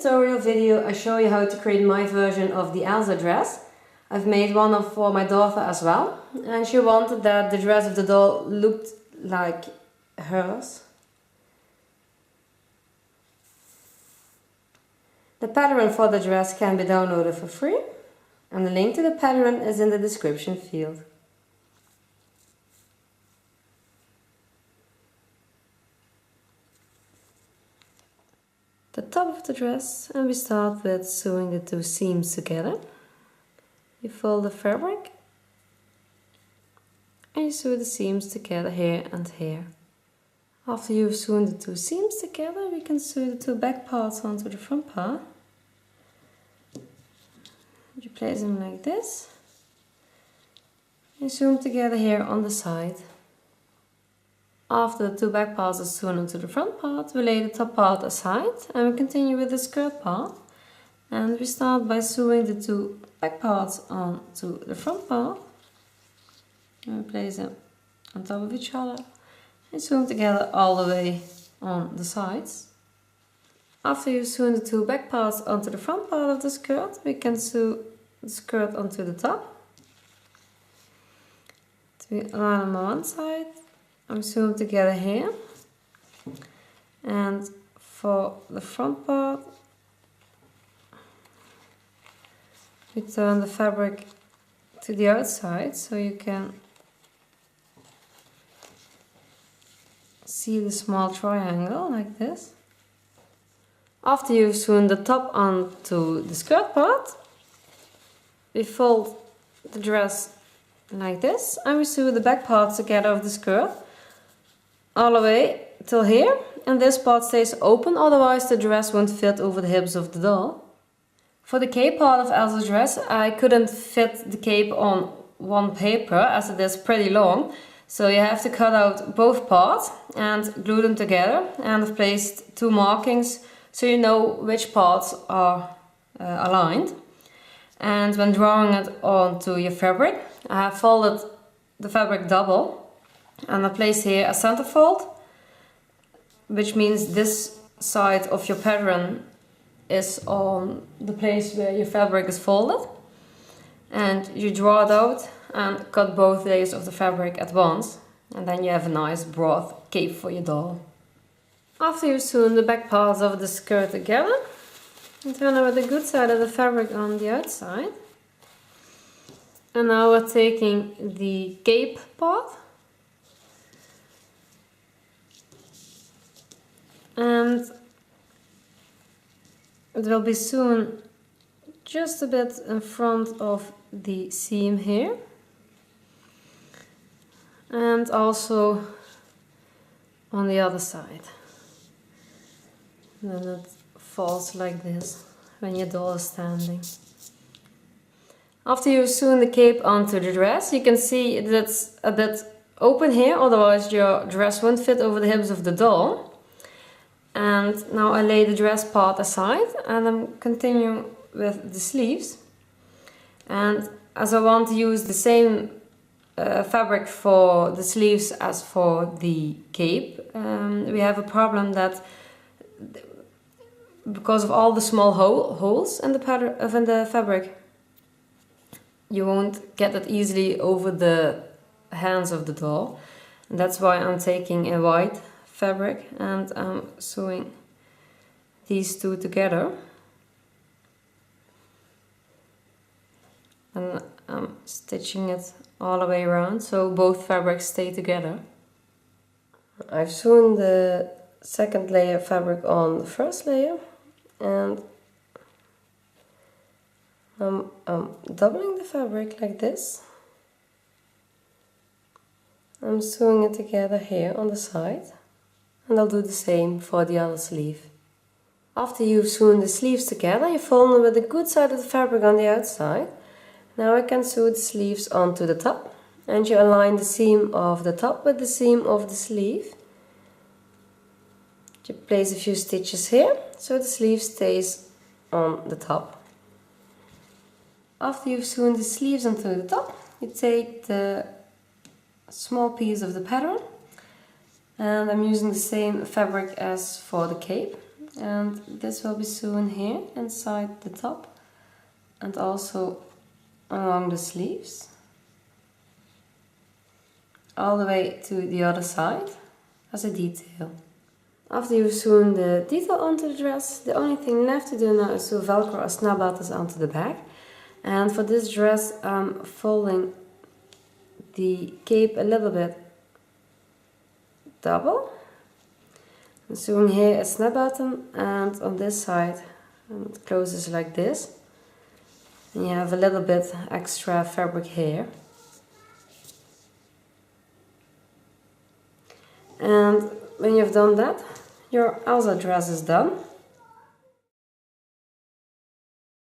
tutorial video I show you how to create my version of the Elsa dress. I've made one for my daughter as well, and she wanted that the dress of the doll looked like hers. The pattern for the dress can be downloaded for free, and the link to the pattern is in the description field. The top of the dress, and we start with sewing the two seams together. You fold the fabric and you sew the seams together here and here. After you've sewn the two seams together, we can sew the two back parts onto the front part. You place them like this and sew them together here on the side. After the two back parts are sewn onto the front part, we lay the top part aside and we continue with the skirt part. And we start by sewing the two back parts onto the front part. And we place them on top of each other and sew them together all the way on the sides. After you've sewn the two back parts onto the front part of the skirt, we can sew the skirt onto the top. To align on one side. I'm sewing together here, and for the front part we turn the fabric to the outside so you can see the small triangle like this. After you've sewn the top onto the skirt part, we fold the dress like this and we sew the back parts together of the skirt all the way till here, and this part stays open, otherwise the dress won't fit over the hips of the doll. For the cape part of Elsa's dress, I couldn't fit the cape on one paper as it is pretty long, so you have to cut out both parts and glue them together, and I've placed two markings so you know which parts are aligned. And when drawing it onto your fabric, I have folded the fabric double. And I place here a centerfold, which means this side of your pattern is on the place where your fabric is folded. And you draw it out and cut both layers of the fabric at once. And then you have a nice broad cape for your doll. After you've sewn the back parts of the skirt together, you turn over the good side of the fabric on the outside. And now we're taking the cape part. And it will be sewn just a bit in front of the seam here, and also on the other side. And then it falls like this when your doll is standing. After you've sewn the cape onto the dress, you can see that it's a bit open here, otherwise your dress won't fit over the hips of the doll. And now I lay the dress part aside and I'm continuing with the sleeves. And as I want to use the same fabric for the sleeves as for the cape, we have a problem that because of all the small holes in the pattern in the fabric, you won't get it easily over the hands of the doll. And that's why I'm taking a white fabric and I'm sewing these two together, and I'm stitching it all the way around so both fabrics stay together. I've sewn the second layer of fabric on the first layer, and I'm doubling the fabric like this. I'm sewing it together here on the side. And I'll do the same for the other sleeve. After you've sewn the sleeves together, you fold them with the good side of the fabric on the outside. Now I can sew the sleeves onto the top, and you align the seam of the top with the seam of the sleeve. You place a few stitches here so the sleeve stays on the top. After you've sewn the sleeves onto the top, you take the small piece of the pattern, and I'm using the same fabric as for the cape, and this will be sewn here inside the top and also along the sleeves, all the way to the other side as a detail. After you've sewn the detail onto the dress, the only thing left to do now is to velcro a snabbladders onto the back. And for this dress I'm folding the cape a little bit double. I'm sewing here a snap button, and on this side it closes like this. And you have a little bit extra fabric here. And when you've done that, your Elsa dress is done.